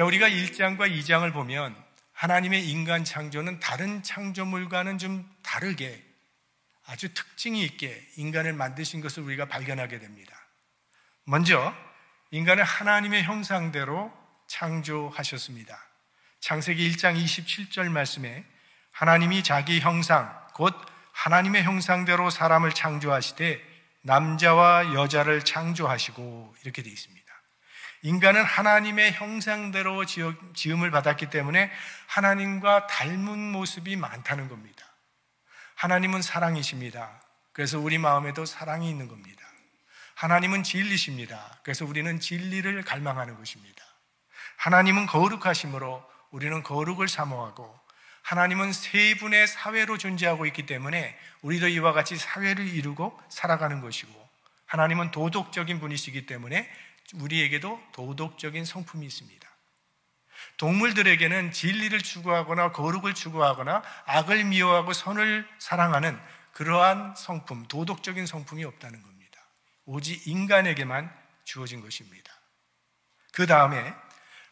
자, 우리가 1장과 2장을 보면 하나님의 인간 창조는 다른 창조물과는 좀 다르게 아주 특징이 있게 인간을 만드신 것을 우리가 발견하게 됩니다. 먼저 인간을 하나님의 형상대로 창조하셨습니다. 창세기 1장 27절 말씀에 하나님이 자기 형상, 곧 하나님의 형상대로 사람을 창조하시되 남자와 여자를 창조하시고, 이렇게 되어 있습니다. 인간은 하나님의 형상대로 지음을 받았기 때문에 하나님과 닮은 모습이 많다는 겁니다. 하나님은 사랑이십니다. 그래서 우리 마음에도 사랑이 있는 겁니다. 하나님은 진리십니다. 그래서 우리는 진리를 갈망하는 것입니다. 하나님은 거룩하심으로 우리는 거룩을 사모하고, 하나님은 세 분의 사회로 존재하고 있기 때문에 우리도 이와 같이 사회를 이루고 살아가는 것이고, 하나님은 도덕적인 분이시기 때문에 우리에게도 도덕적인 성품이 있습니다. 동물들에게는 진리를 추구하거나 거룩을 추구하거나 악을 미워하고 선을 사랑하는 그러한 성품, 도덕적인 성품이 없다는 겁니다. 오직 인간에게만 주어진 것입니다. 그 다음에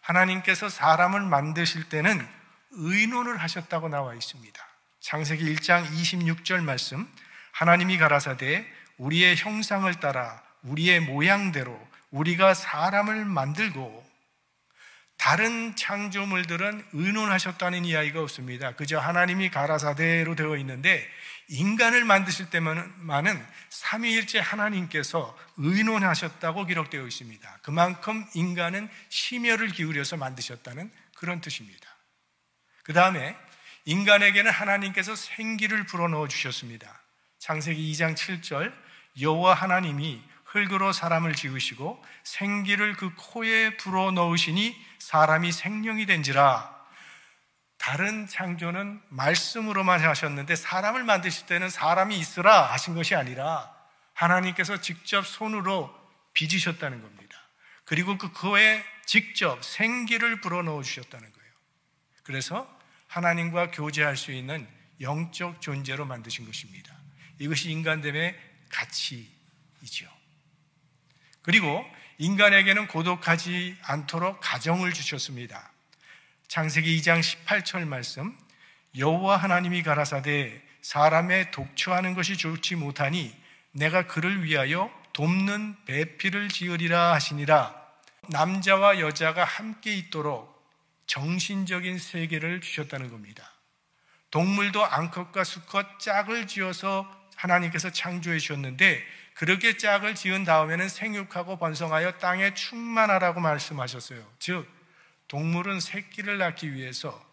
하나님께서 사람을 만드실 때는 의논을 하셨다고 나와 있습니다. 창세기 1장 26절 말씀, 하나님이 가라사대 우리의 형상을 따라 우리의 모양대로 우리가 사람을 만들고, 다른 창조물들은 의논하셨다는 이야기가 없습니다. 그저 하나님이 가라사대로 되어 있는데 인간을 만드실 때만은 삼위일체 하나님께서 의논하셨다고 기록되어 있습니다. 그만큼 인간은 심혈을 기울여서 만드셨다는 그런 뜻입니다. 그 다음에 인간에게는 하나님께서 생기를 불어넣어 주셨습니다. 창세기 2장 7절, 여호와 하나님이 흙으로 사람을 지으시고 생기를 그 코에 불어넣으시니 사람이 생명이 된지라. 다른 창조는 말씀으로만 하셨는데 사람을 만드실 때는 사람이 있으라 하신 것이 아니라 하나님께서 직접 손으로 빚으셨다는 겁니다. 그리고 그 코에 직접 생기를 불어넣어 주셨다는 거예요. 그래서 하나님과 교제할 수 있는 영적 존재로 만드신 것입니다. 이것이 인간됨의 가치이죠. 그리고 인간에게는 고독하지 않도록 가정을 주셨습니다. 창세기 2장 18절 말씀, 여호와 하나님이 가라사대 사람의 독초하는 것이 좋지 못하니 내가 그를 위하여 돕는 배필을 지으리라 하시니라. 남자와 여자가 함께 있도록 정신적인 세계를 주셨다는 겁니다. 동물도 암컷과 수컷 짝을 지어서 하나님께서 창조해 주셨는데, 그렇게 짝을 지은 다음에는 생육하고 번성하여 땅에 충만하라고 말씀하셨어요. 즉 동물은 새끼를 낳기 위해서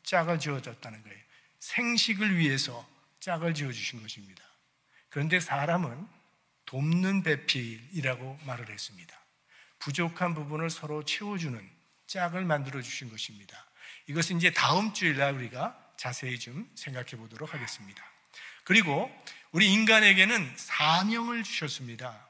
짝을 지어줬다는 거예요. 생식을 위해서 짝을 지어주신 것입니다. 그런데 사람은 돕는 배필이라고 말을 했습니다. 부족한 부분을 서로 채워주는 짝을 만들어 주신 것입니다. 이것은 이제 다음 주일날 우리가 자세히 좀 생각해 보도록 하겠습니다. 그리고 우리 인간에게는 사명을 주셨습니다.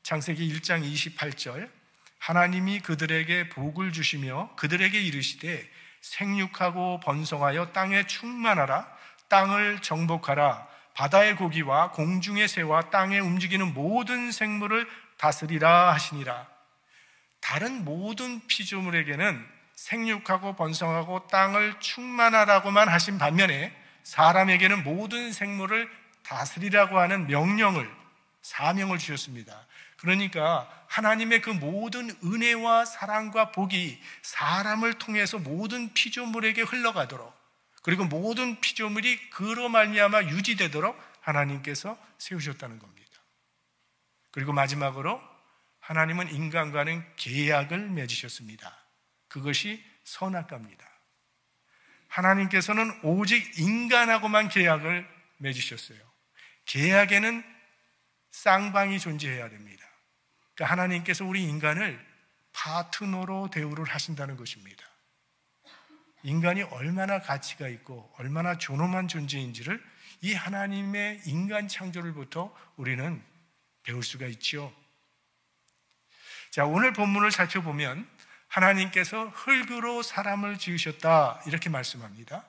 창세기 1장 28절, 하나님이 그들에게 복을 주시며 그들에게 이르시되 생육하고 번성하여 땅에 충만하라, 땅을 정복하라, 바다의 고기와 공중의 새와 땅에 움직이는 모든 생물을 다스리라 하시니라. 다른 모든 피조물에게는 생육하고 번성하고 땅을 충만하라고만 하신 반면에 사람에게는 모든 생물을 다스리라고 하는 명령을, 사명을 주셨습니다. 그러니까 하나님의 그 모든 은혜와 사랑과 복이 사람을 통해서 모든 피조물에게 흘러가도록, 그리고 모든 피조물이 그로 말미암아 유지되도록 하나님께서 세우셨다는 겁니다. 그리고 마지막으로 하나님은 인간과는 계약을 맺으셨습니다. 그것이 선악과입니다. 하나님께서는 오직 인간하고만 계약을 맺으셨어요. 계약에는 쌍방이 존재해야 됩니다. 그러니까 하나님께서 우리 인간을 파트너로 대우를 하신다는 것입니다. 인간이 얼마나 가치가 있고 얼마나 존엄한 존재인지를 이 하나님의 인간 창조를부터 우리는 배울 수가 있죠. 자, 오늘 본문을 살펴보면 하나님께서 흙으로 사람을 지으셨다 이렇게 말씀합니다.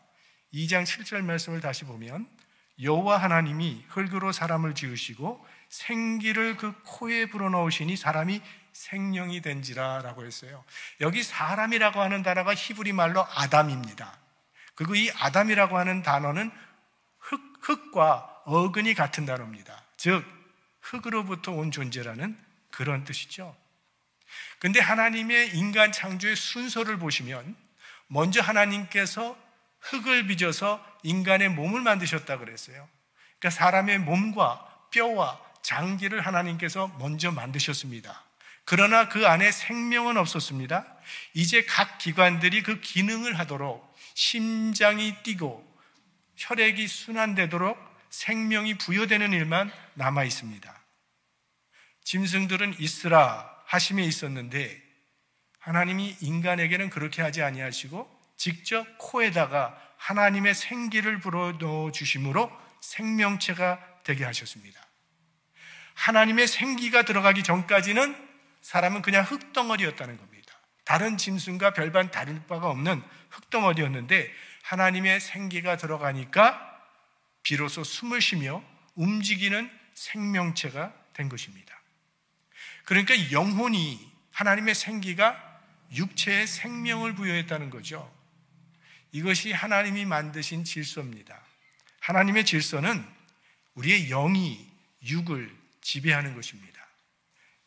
2장 7절 말씀을 다시 보면 여호와 하나님이 흙으로 사람을 지으시고 생기를 그 코에 불어넣으시니 사람이 생명이 된지라라고 했어요. 여기 사람이라고 하는 단어가 히브리 말로 아담입니다. 그리고 이 아담이라고 하는 단어는 흙과 어근이 같은 단어입니다. 즉 흙으로부터 온 존재라는 그런 뜻이죠. 근데 하나님의 인간 창조의 순서를 보시면 먼저 하나님께서 흙을 빚어서 인간의 몸을 만드셨다 그랬어요. 그러니까 사람의 몸과 뼈와 장기를 하나님께서 먼저 만드셨습니다. 그러나 그 안에 생명은 없었습니다. 이제 각 기관들이 그 기능을 하도록 심장이 뛰고 혈액이 순환되도록 생명이 부여되는 일만 남아 있습니다. 짐승들은 있으라 하심에 있었는데 하나님이 인간에게는 그렇게 하지 아니하시고 직접 코에다가 하나님의 생기를 불어넣어 주심으로 생명체가 되게 하셨습니다. 하나님의 생기가 들어가기 전까지는 사람은 그냥 흙덩어리였다는 겁니다. 다른 짐승과 별반 다를 바가 없는 흙덩어리였는데 하나님의 생기가 들어가니까 비로소 숨을 쉬며 움직이는 생명체가 된 것입니다. 그러니까 영혼이, 하나님의 생기가 육체에 생명을 부여했다는 거죠. 이것이 하나님이 만드신 질서입니다. 하나님의 질서는 우리의 영이 육을 지배하는 것입니다.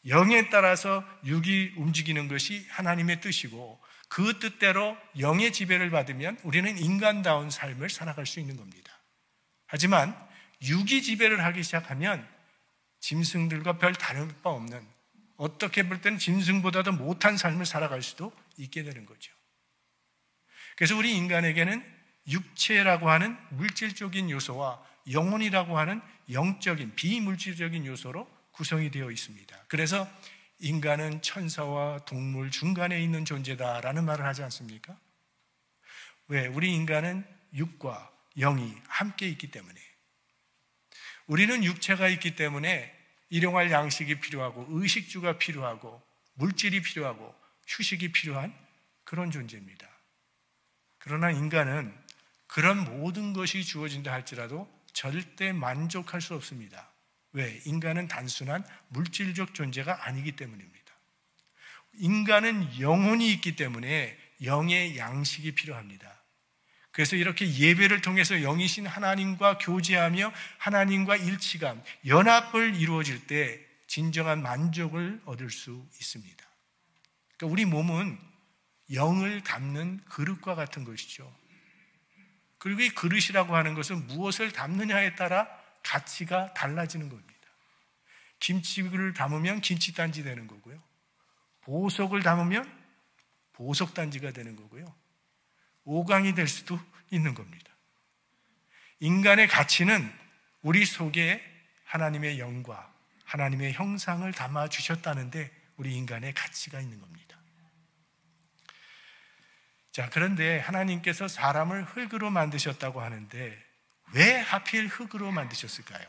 영에 따라서 육이 움직이는 것이 하나님의 뜻이고 그 뜻대로 영의 지배를 받으면 우리는 인간다운 삶을 살아갈 수 있는 겁니다. 하지만 육이 지배를 하기 시작하면 짐승들과 별 다를 바 없는, 어떻게 볼 때는 짐승보다도 못한 삶을 살아갈 수도 있게 되는 거죠. 그래서 우리 인간에게는 육체라고 하는 물질적인 요소와 영혼이라고 하는 영적인 비물질적인 요소로 구성이 되어 있습니다. 그래서 인간은 천사와 동물 중간에 있는 존재다라는 말을 하지 않습니까? 왜? 우리 인간은 육과 영이 함께 있기 때문에. 우리는 육체가 있기 때문에 일용할 양식이 필요하고 의식주가 필요하고 물질이 필요하고 휴식이 필요한 그런 존재입니다. 그러나 인간은 그런 모든 것이 주어진다 할지라도 절대 만족할 수 없습니다. 왜? 인간은 단순한 물질적 존재가 아니기 때문입니다. 인간은 영혼이 있기 때문에 영의 양식이 필요합니다. 그래서 이렇게 예배를 통해서 영이신 하나님과 교제하며 하나님과 일치감, 연합을 이루어질 때 진정한 만족을 얻을 수 있습니다. 그러니까 우리 몸은 영을 담는 그릇과 같은 것이죠. 그리고 이 그릇이라고 하는 것은 무엇을 담느냐에 따라 가치가 달라지는 겁니다. 김치를 담으면 김치단지 되는 거고요. 보석을 담으면 보석단지가 되는 거고요. 오강이 될 수도 있는 겁니다. 인간의 가치는 우리 속에 하나님의 영과 하나님의 형상을 담아 주셨다는데 우리 인간의 가치가 있는 겁니다. 자, 그런데 하나님께서 사람을 흙으로 만드셨다고 하는데 왜 하필 흙으로 만드셨을까요?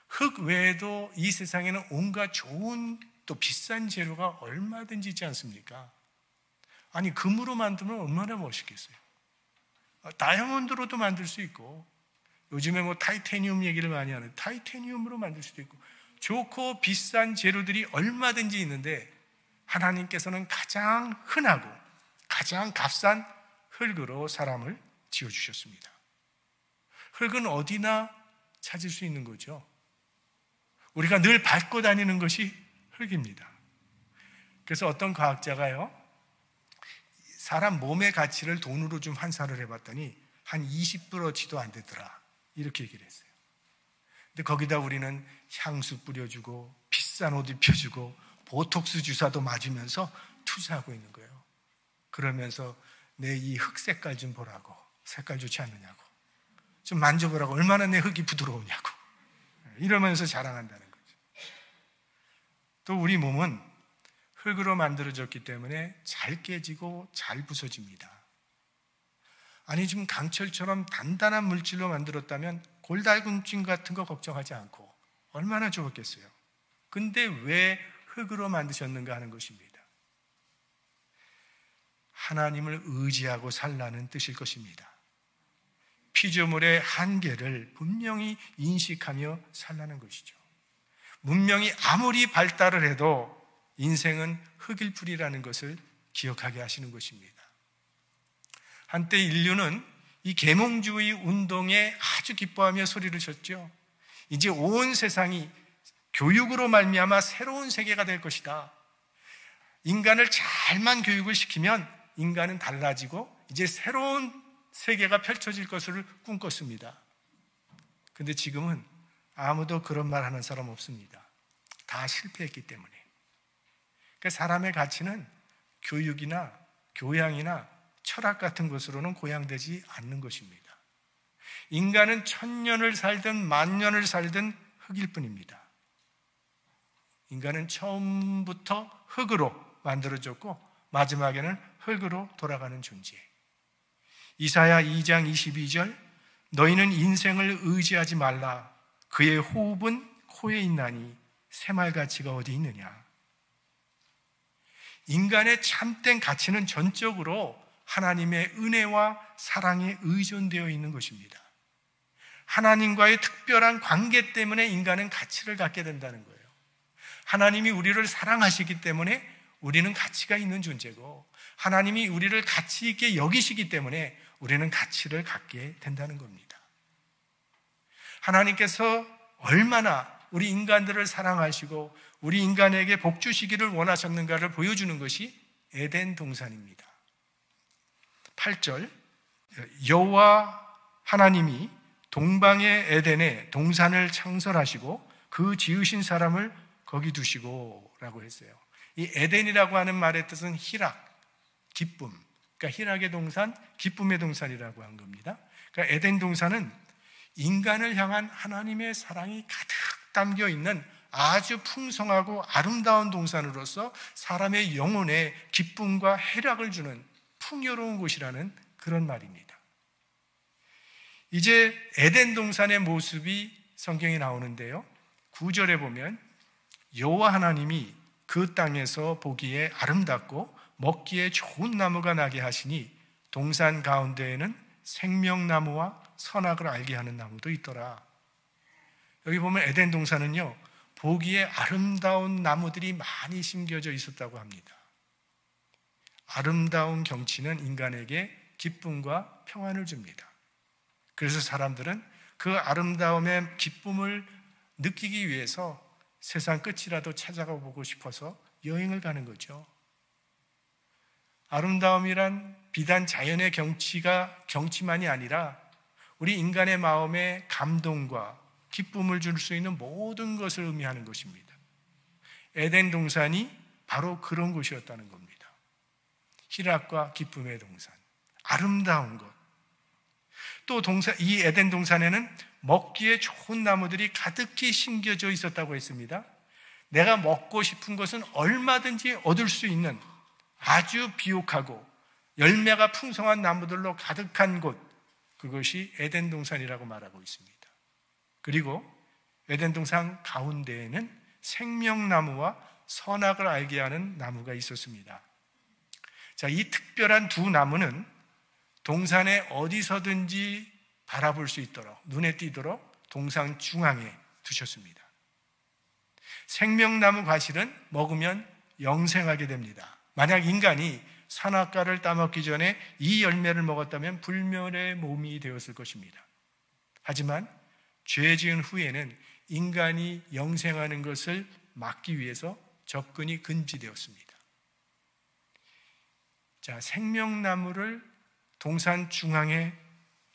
흙 외에도 이 세상에는 온갖 좋은 또 비싼 재료가 얼마든지 있지 않습니까? 아니, 금으로 만들면 얼마나 멋있겠어요. 다이아몬드로도 만들 수 있고, 요즘에 뭐 타이타늄 얘기를 많이 하는데 타이타늄으로 만들 수도 있고, 좋고 비싼 재료들이 얼마든지 있는데 하나님께서는 가장 흔하고 가장 값싼 흙으로 사람을 지어주셨습니다. 흙은 어디나 찾을 수 있는 거죠. 우리가 늘 밟고 다니는 것이 흙입니다. 그래서 어떤 과학자가요, 사람 몸의 가치를 돈으로 좀 환산을 해봤더니 한 20브러치도 안 되더라, 이렇게 얘기를 했어요. 근데 거기다 우리는 향수 뿌려주고 비싼 옷 입혀주고 보톡스 주사도 맞으면서 투자하고 있는 거예요. 그러면서 내 이 흙 색깔 좀 보라고, 색깔 좋지 않느냐고, 좀 만져보라고, 얼마나 내 흙이 부드러우냐고, 이러면서 자랑한다는 거죠. 또 우리 몸은 흙으로 만들어졌기 때문에 잘 깨지고 잘 부서집니다. 아니, 지금 강철처럼 단단한 물질로 만들었다면 골다공증 같은 거 걱정하지 않고 얼마나 좋았겠어요. 근데 왜 흙으로 만드셨는가 하는 것입니다. 하나님을 의지하고 살라는 뜻일 것입니다. 피조물의 한계를 분명히 인식하며 살라는 것이죠. 문명이 아무리 발달을 해도 인생은 흙일 뿐이라는 것을 기억하게 하시는 것입니다. 한때 인류는 이 계몽주의 운동에 아주 기뻐하며 소리를 쳤죠. 이제 온 세상이 교육으로 말미암아 새로운 세계가 될 것이다. 인간을 잘만 교육을 시키면 인간은 달라지고 이제 새로운 세계가 펼쳐질 것을 꿈꿨습니다. 그런데 지금은 아무도 그런 말 하는 사람 없습니다. 다 실패했기 때문에. 그러니까 사람의 가치는 교육이나 교양이나 철학 같은 것으로는 고양되지 않는 것입니다. 인간은 1000년을 살든 10,000년을 살든 흙일 뿐입니다. 인간은 처음부터 흙으로 만들어졌고 마지막에는 흙으로 돌아가는 존재. 이사야 2장 22절, 너희는 인생을 의지하지 말라. 그의 호흡은 코에 있나니 새말가치가 어디 있느냐. 인간의 참된 가치는 전적으로 하나님의 은혜와 사랑에 의존되어 있는 것입니다. 하나님과의 특별한 관계 때문에 인간은 가치를 갖게 된다는 거예요. 하나님이 우리를 사랑하시기 때문에 우리는 가치가 있는 존재고, 하나님이 우리를 가치 있게 여기시기 때문에 우리는 가치를 갖게 된다는 겁니다. 하나님께서 얼마나 우리 인간들을 사랑하시고 우리 인간에게 복 주시기를 원하셨는가를 보여주는 것이 에덴 동산입니다. 8절, 여호와 하나님이 동방의 에덴에 동산을 창설하시고 그 지으신 사람을 거기 두시고 라고 했어요. 이 에덴이라고 하는 말의 뜻은 희락, 기쁨. 그러니까 희락의 동산, 기쁨의 동산이라고 한 겁니다. 그러니까 에덴 동산은 인간을 향한 하나님의 사랑이 가득 담겨 있는 아주 풍성하고 아름다운 동산으로서 사람의 영혼에 기쁨과 해락을 주는 풍요로운 곳이라는 그런 말입니다. 이제 에덴 동산의 모습이 성경에 나오는데요, 9절에 보면 여호와 하나님이 그 땅에서 보기에 아름답고 먹기에 좋은 나무가 나게 하시니 동산 가운데에는 생명나무와 선악을 알게 하는 나무도 있더라. 여기 보면 에덴 동산은요, 보기에 아름다운 나무들이 많이 심겨져 있었다고 합니다. 아름다운 경치는 인간에게 기쁨과 평안을 줍니다. 그래서 사람들은 그 아름다움의 기쁨을 느끼기 위해서 세상 끝이라도 찾아가 보고 싶어서 여행을 가는 거죠. 아름다움이란 비단 자연의 경치만이 아니라 우리 인간의 마음에 감동과 기쁨을 줄 수 있는 모든 것을 의미하는 것입니다. 에덴 동산이 바로 그런 곳이었다는 겁니다. 희락과 기쁨의 동산, 아름다운 것. 또 이 에덴 동산에는 먹기에 좋은 나무들이 가득히 심겨져 있었다고 했습니다. 내가 먹고 싶은 것은 얼마든지 얻을 수 있는 아주 비옥하고 열매가 풍성한 나무들로 가득한 곳, 그것이 에덴 동산이라고 말하고 있습니다. 그리고 에덴 동산 가운데에는 생명나무와 선악을 알게 하는 나무가 있었습니다. 자, 이 특별한 두 나무는 동산에 어디서든지 바라볼 수 있도록, 눈에 띄도록 동산 중앙에 두셨습니다. 생명나무 과실은 먹으면 영생하게 됩니다. 만약 인간이 선악과를 따먹기 전에 이 열매를 먹었다면 불멸의 몸이 되었을 것입니다. 하지만 죄 지은 후에는 인간이 영생하는 것을 막기 위해서 접근이 금지되었습니다. 자, 생명나무를 동산 중앙에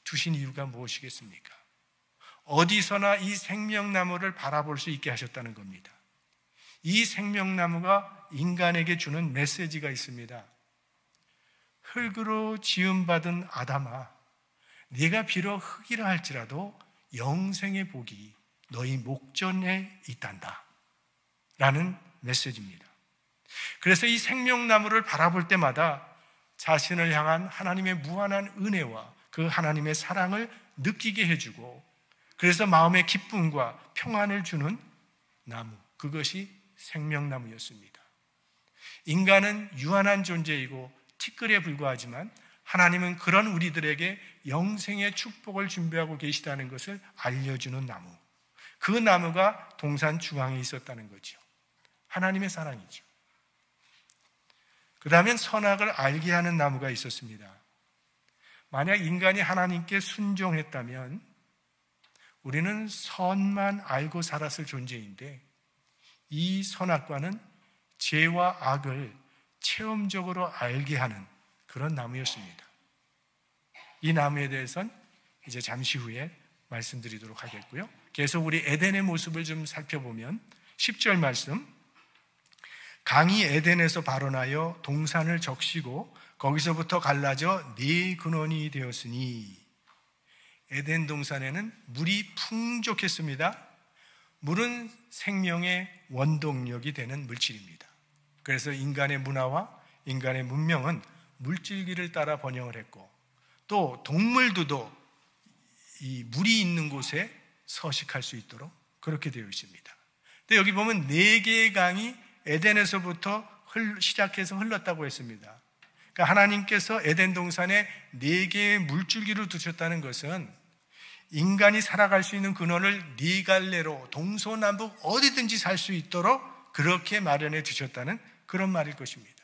두신 이유가 무엇이겠습니까? 어디서나 이 생명나무를 바라볼 수 있게 하셨다는 겁니다. 이 생명나무가 인간에게 주는 메시지가 있습니다. 흙으로 지음받은 아담아, 네가 비록 흙이라 할지라도 영생의 복이 너희 목전에 있단다 라는 메시지입니다. 그래서 이 생명나무를 바라볼 때마다 자신을 향한 하나님의 무한한 은혜와 그 하나님의 사랑을 느끼게 해주고, 그래서 마음의 기쁨과 평안을 주는 나무, 그것이 생명나무였습니다. 인간은 유한한 존재이고 티끌에 불과하지만 하나님은 그런 우리들에게 영생의 축복을 준비하고 계시다는 것을 알려주는 나무, 그 나무가 동산 중앙에 있었다는 거죠. 하나님의 사랑이죠. 그 다음엔 선악을 알게 하는 나무가 있었습니다. 만약 인간이 하나님께 순종했다면 우리는 선만 알고 살았을 존재인데, 이 선악과는 죄와 악을 체험적으로 알게 하는 그런 나무였습니다. 이 나무에 대해서는 이제 잠시 후에 말씀드리도록 하겠고요. 계속 우리 에덴의 모습을 좀 살펴보면 10절 말씀, 강이 에덴에서 발원하여 동산을 적시고 거기서부터 갈라져 네 근원이 되었으니, 에덴 동산에는 물이 풍족했습니다. 물은 생명의 원동력이 되는 물질입니다. 그래서 인간의 문화와 인간의 문명은 물질기를 따라 번영을 했고, 또 동물들도 이 물이 있는 곳에 서식할 수 있도록 그렇게 되어 있습니다. 근데 여기 보면 4개의 강이 에덴에서부터 시작해서 흘렀다고 했습니다. 그러니까 하나님께서 에덴 동산에 4개의 물줄기를 두셨다는 것은 인간이 살아갈 수 있는 근원을 4갈래로 동서남북 어디든지 살 수 있도록 그렇게 마련해 주셨다는 그런 말일 것입니다.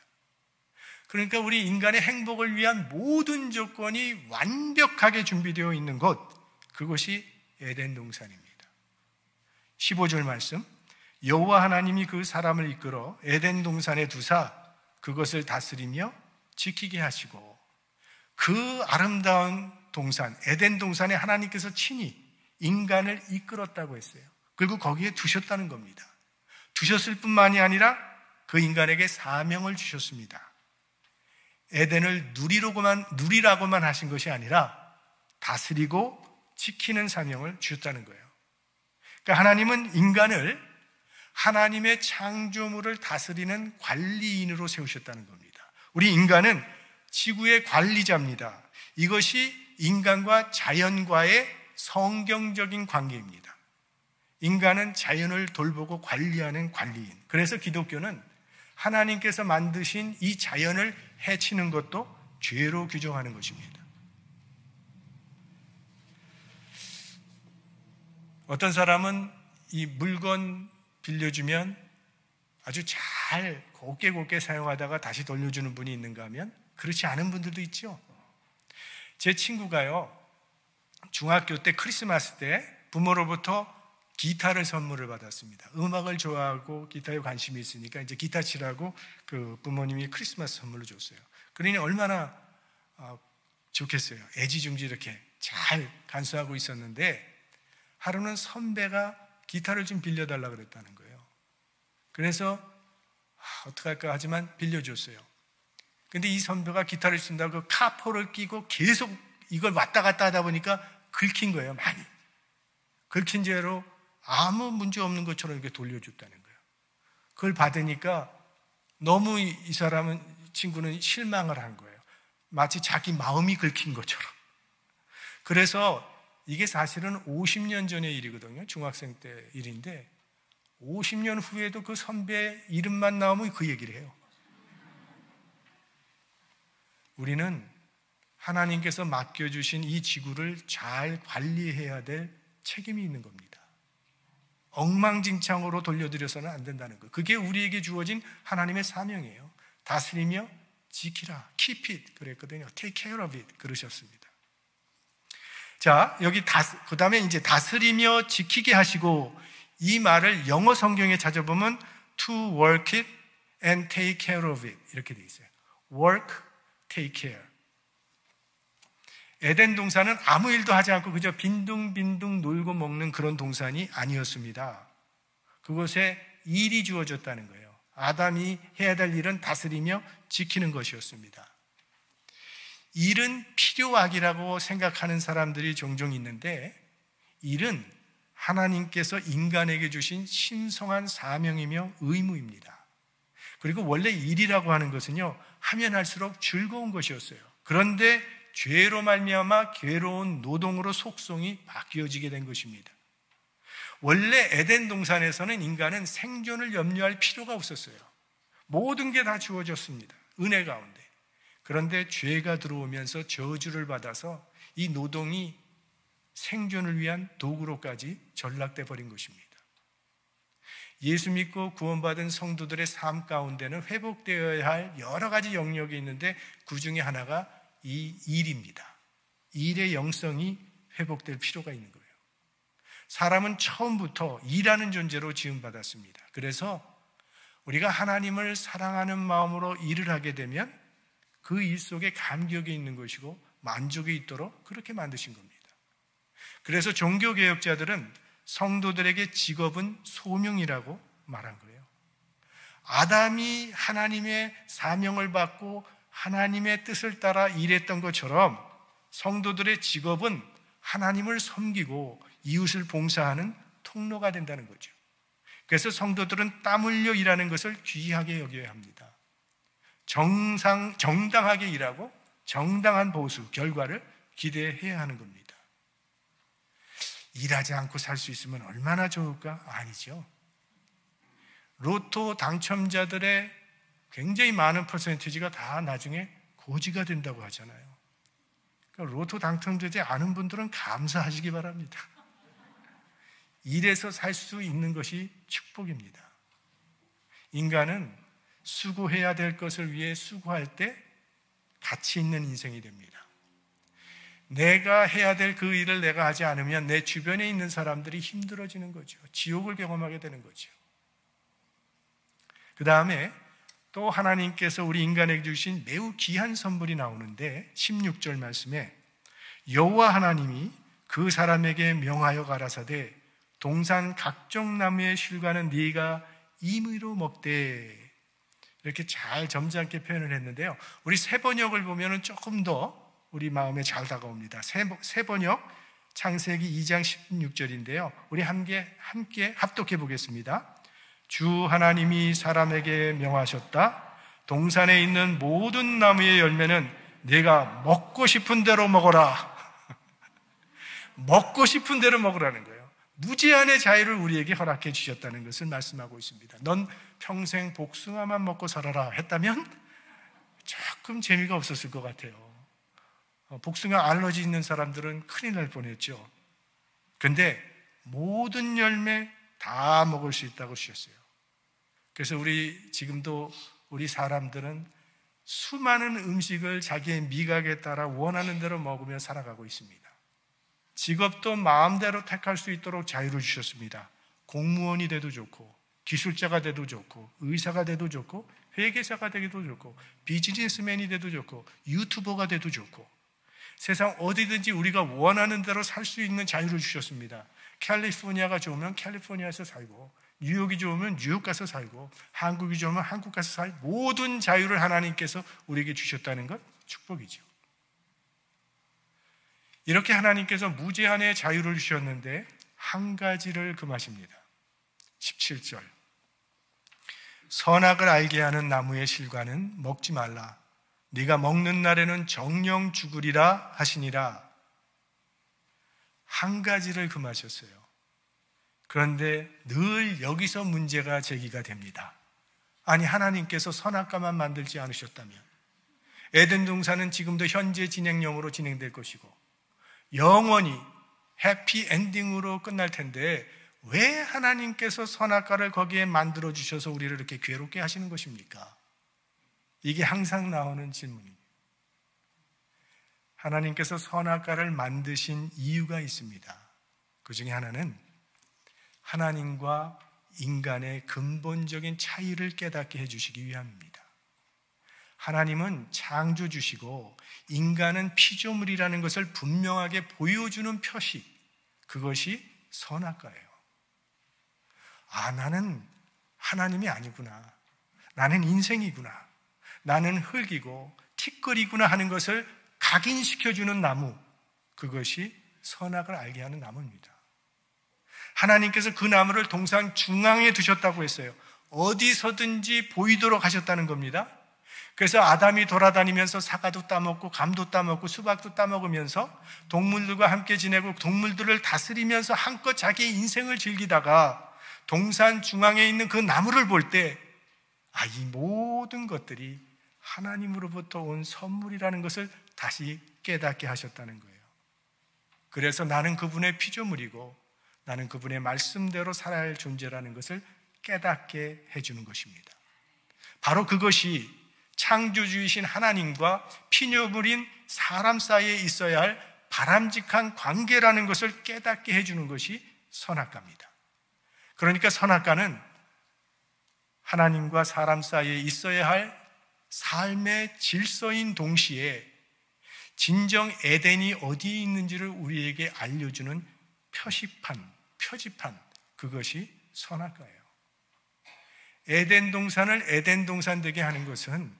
그러니까 우리 인간의 행복을 위한 모든 조건이 완벽하게 준비되어 있는 곳, 그것이 에덴 동산입니다. 15절 말씀, 여호와 하나님이 그 사람을 이끌어 에덴 동산에 두사 그것을 다스리며 지키게 하시고, 그 아름다운 동산, 에덴 동산에 하나님께서 친히 인간을 이끌었다고 했어요. 그리고 거기에 두셨다는 겁니다. 두셨을 뿐만이 아니라 그 인간에게 사명을 주셨습니다. 에덴을 누리라고만 하신 것이 아니라 다스리고 지키는 사명을 주셨다는 거예요. 그러니까 하나님은 인간을 하나님의 창조물을 다스리는 관리인으로 세우셨다는 겁니다. 우리 인간은 지구의 관리자입니다. 이것이 인간과 자연과의 성경적인 관계입니다. 인간은 자연을 돌보고 관리하는 관리인. 그래서 기독교는 하나님께서 만드신 이 자연을 해치는 것도 죄로 규정하는 것입니다. 어떤 사람은 이 물건 빌려주면 아주 잘 곱게 사용하다가 다시 돌려주는 분이 있는가 하면 그렇지 않은 분들도 있죠. 제 친구가요, 중학교 때 크리스마스 때 부모로부터 기타를 선물을 받았습니다. 음악을 좋아하고 기타에 관심이 있으니까 이제 기타 치라고 그 부모님이 크리스마스 선물로 줬어요. 그러니 얼마나 좋겠어요. 애지중지 이렇게 잘 간수하고 있었는데, 하루는 선배가 기타를 좀 빌려달라 그랬다는 거예요. 그래서 어떡할까 하지만 빌려줬어요. 근데 이 선배가 기타를 친다고 카포를 끼고 계속 이걸 왔다 갔다 하다 보니까 긁힌 거예요. 많이 긁힌 채로 아무 문제 없는 것처럼 이렇게 돌려줬다는 거예요. 그걸 받으니까 너무 이 친구는 실망을 한 거예요. 마치 자기 마음이 긁힌 것처럼. 그래서 이게 사실은 50년 전의 일이거든요. 중학생 때 일인데 50년 후에도 그 선배의 이름만 나오면 그 얘기를 해요. 우리는 하나님께서 맡겨주신 이 지구를 잘 관리해야 될 책임이 있는 겁니다. 엉망진창으로 돌려드려서는 안 된다는 거. 그게 우리에게 주어진 하나님의 사명이에요. 다스리며 지키라. Keep it 그랬거든요. Take care of it 그러셨습니다. 자, 여기 그 다음에 이제 다스리며 지키게 하시고, 이 말을 영어 성경에 찾아보면 to work it and take care of it 이렇게 돼 있어요. work, take care. 에덴 동산은 아무 일도 하지 않고 그저 빈둥빈둥 놀고 먹는 그런 동산이 아니었습니다. 그곳에 일이 주어졌다는 거예요. 아담이 해야 될 일은 다스리며 지키는 것이었습니다. 일은 필요악이라고 생각하는 사람들이 종종 있는데, 일은 하나님께서 인간에게 주신 신성한 사명이며 의무입니다. 그리고 원래 일이라고 하는 것은요, 하면 할수록 즐거운 것이었어요. 그런데 죄로 말미암아 괴로운 노동으로 속성이 바뀌어지게 된 것입니다. 원래 에덴 동산에서는 인간은 생존을 염려할 필요가 없었어요. 모든 게 다 주어졌습니다. 은혜 가운데. 그런데 죄가 들어오면서 저주를 받아서 이 노동이 생존을 위한 도구로까지 전락돼 버린 것입니다. 예수 믿고 구원받은 성도들의 삶 가운데는 회복되어야 할 여러 가지 영역이 있는데 그 중에 하나가 이 일입니다. 일의 영성이 회복될 필요가 있는 거예요. 사람은 처음부터 일하는 존재로 지음받았습니다. 그래서 우리가 하나님을 사랑하는 마음으로 일을 하게 되면 그 일 속에 감격이 있는 것이고 만족이 있도록 그렇게 만드신 겁니다. 그래서 종교개혁자들은 성도들에게 직업은 소명이라고 말한 거예요. 아담이 하나님의 사명을 받고 하나님의 뜻을 따라 일했던 것처럼 성도들의 직업은 하나님을 섬기고 이웃을 봉사하는 통로가 된다는 거죠. 그래서 성도들은 땀 흘려 일하는 것을 귀하게 여겨야 합니다. 정당하게 일하고 정당한 보수, 결과를 기대해야 하는 겁니다. 일하지 않고 살 수 있으면 얼마나 좋을까? 아니죠. 로또 당첨자들의 굉장히 많은 퍼센티지가 다 나중에 고지가 된다고 하잖아요. 그러니까 로또 당첨되지 않은 분들은 감사하시기 바랍니다. 일해서 살 수 있는 것이 축복입니다. 인간은 수고해야 될 것을 위해 수고할 때 가치 있는 인생이 됩니다. 내가 해야 될 그 일을 내가 하지 않으면 내 주변에 있는 사람들이 힘들어지는 거죠. 지옥을 경험하게 되는 거죠. 그 다음에 또 하나님께서 우리 인간에게 주신 매우 귀한 선물이 나오는데 16절 말씀에 여호와 하나님이 그 사람에게 명하여 가라사대 동산 각종 나무의 실과는 네가 임의로 먹되, 이렇게 잘 점잖게 표현을 했는데요. 우리 새번역을 보면 조금 더 우리 마음에 잘 다가옵니다. 새번역 창세기 2장 16절인데요. 우리 함께 합독해 보겠습니다. 주 하나님이 사람에게 명하셨다. 동산에 있는 모든 나무의 열매는 네가 먹고 싶은 대로 먹어라. 먹고 싶은 대로 먹으라는 거예요. 무제한의 자유를 우리에게 허락해 주셨다는 것을 말씀하고 있습니다. 넌 평생 복숭아만 먹고 살아라 했다면 조금 재미가 없었을 것 같아요. 복숭아 알러지 있는 사람들은 큰일 날 뻔했죠. 근데 모든 열매 다 먹을 수 있다고 주셨어요. 그래서 지금도 우리 사람들은 수많은 음식을 자기의 미각에 따라 원하는 대로 먹으며 살아가고 있습니다. 직업도 마음대로 택할 수 있도록 자유를 주셨습니다. 공무원이 돼도 좋고, 기술자가 돼도 좋고, 의사가 돼도 좋고, 회계사가 되기도 좋고, 비즈니스맨이 돼도 좋고, 유튜버가 돼도 좋고, 세상 어디든지 우리가 원하는 대로 살 수 있는 자유를 주셨습니다. 캘리포니아가 좋으면 캘리포니아에서 살고, 뉴욕이 좋으면 뉴욕 가서 살고, 한국이 좋으면 한국 가서 살고, 모든 자유를 하나님께서 우리에게 주셨다는 것 축복이죠. 이렇게 하나님께서 무제한의 자유를 주셨는데 한 가지를 금하십니다. 17절 선악을 알게 하는 나무의 실과는 먹지 말라. 네가 먹는 날에는 정령 죽으리라 하시니라. 한 가지를 금하셨어요. 그런데 늘 여기서 문제가 제기가 됩니다. 아니, 하나님께서 선악과만 만들지 않으셨다면 에덴 동산은 지금도 현재 진행형으로 진행될 것이고 영원히 해피 엔딩으로 끝날 텐데 왜 하나님께서 선악과를 거기에 만들어 주셔서 우리를 이렇게 괴롭게 하시는 것입니까? 이게 항상 나오는 질문입니다. 하나님께서 선악과를 만드신 이유가 있습니다. 그 중에 하나는 하나님과 인간의 근본적인 차이를 깨닫게 해주시기 위함입니다. 하나님은 창조주시고 인간은 피조물이라는 것을 분명하게 보여주는 표시, 그것이 선악과예요. 아, 나는 하나님이 아니구나. 나는 인생이구나. 나는 흙이고 티끌이구나 하는 것을 각인시켜주는 나무, 그것이 선악을 알게 하는 나무입니다. 하나님께서 그 나무를 동산 중앙에 두셨다고 했어요. 어디서든지 보이도록 하셨다는 겁니다. 그래서 아담이 돌아다니면서 사과도 따먹고 감도 따먹고 수박도 따먹으면서 동물들과 함께 지내고 동물들을 다스리면서 한껏 자기의 인생을 즐기다가 동산 중앙에 있는 그 나무를 볼 때 이 모든 것들이 하나님으로부터 온 선물이라는 것을 다시 깨닫게 하셨다는 거예요. 그래서 나는 그분의 피조물이고 나는 그분의 말씀대로 살아야 할 존재라는 것을 깨닫게 해주는 것입니다. 바로 그것이 창조주이신 하나님과 피조물인 사람 사이에 있어야 할 바람직한 관계라는 것을 깨닫게 해주는 것이 선악과입니다. 그러니까 선악과는 하나님과 사람 사이에 있어야 할 삶의 질서인 동시에 진정 에덴이 어디에 있는지를 우리에게 알려주는 표지판, 그것이 선악과예요. 에덴 동산을 에덴 동산 되게 하는 것은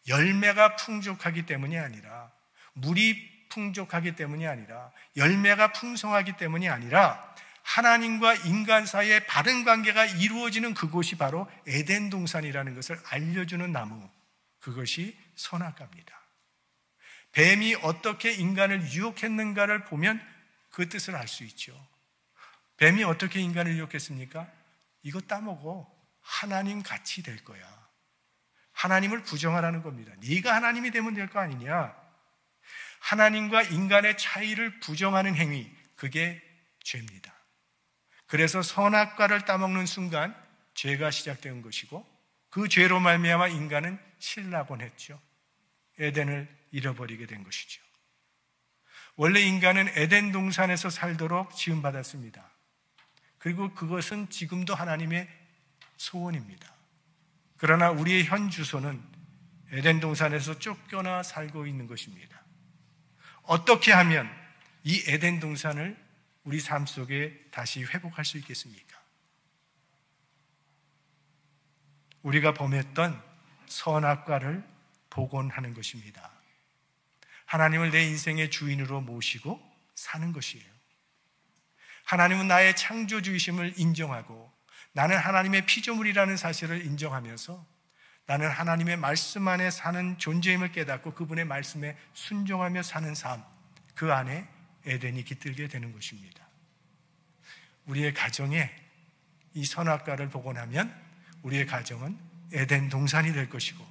열매가 풍족하기 때문이 아니라, 물이 풍족하기 때문이 아니라, 열매가 풍성하기 때문이 아니라 하나님과 인간 사이의 바른 관계가 이루어지는 그곳이 바로 에덴 동산이라는 것을 알려주는 나무, 그것이 선악과입니다. 뱀이 어떻게 인간을 유혹했는가를 보면 그 뜻을 알 수 있죠. 뱀이 어떻게 인간을 유혹했습니까? 이거 따먹어. 하나님 같이 될 거야. 하나님을 부정하라는 겁니다. 네가 하나님이 되면 될 거 아니냐. 하나님과 인간의 차이를 부정하는 행위, 그게 죄입니다. 그래서 선악과를 따먹는 순간 죄가 시작된 것이고, 그 죄로 말미암아 인간은 실나곤했죠. 에덴을 잃어버리게 된 것이죠. 원래 인간은 에덴 동산에서 살도록 지음받았습니다. 그리고 그것은 지금도 하나님의 소원입니다. 그러나 우리의 현 주소는 에덴 동산에서 쫓겨나 살고 있는 것입니다. 어떻게 하면 이 에덴 동산을 우리 삶 속에 다시 회복할 수 있겠습니까? 우리가 범했던 선악과를 복원하는 것입니다. 하나님을 내 인생의 주인으로 모시고 사는 것이에요. 하나님은 나의 창조주이심을 인정하고 나는 하나님의 피조물이라는 사실을 인정하면서 나는 하나님의 말씀 안에 사는 존재임을 깨닫고 그분의 말씀에 순종하며 사는 삶, 그 안에 에덴이 깃들게 되는 것입니다. 우리의 가정에 이 선악과를 복원하면 우리의 가정은 에덴 동산이 될 것이고,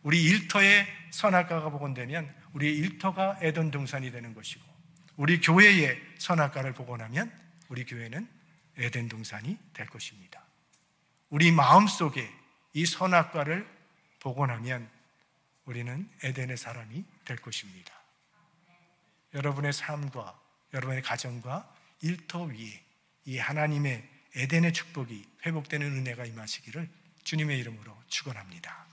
우리 일터에 선악과가 복원되면 우리 일터가 에덴 동산이 되는 것이고, 우리 교회에 선악과를 복원하면 우리 교회는 에덴 동산이 될 것입니다. 우리 마음속에 이 선악과를 복원하면 우리는 에덴의 사람이 될 것입니다. 여러분의 삶과 여러분의 가정과 일터 위에 이 하나님의 에덴의 축복이 회복되는 은혜가 임하시기를 주님의 이름으로 축원합니다.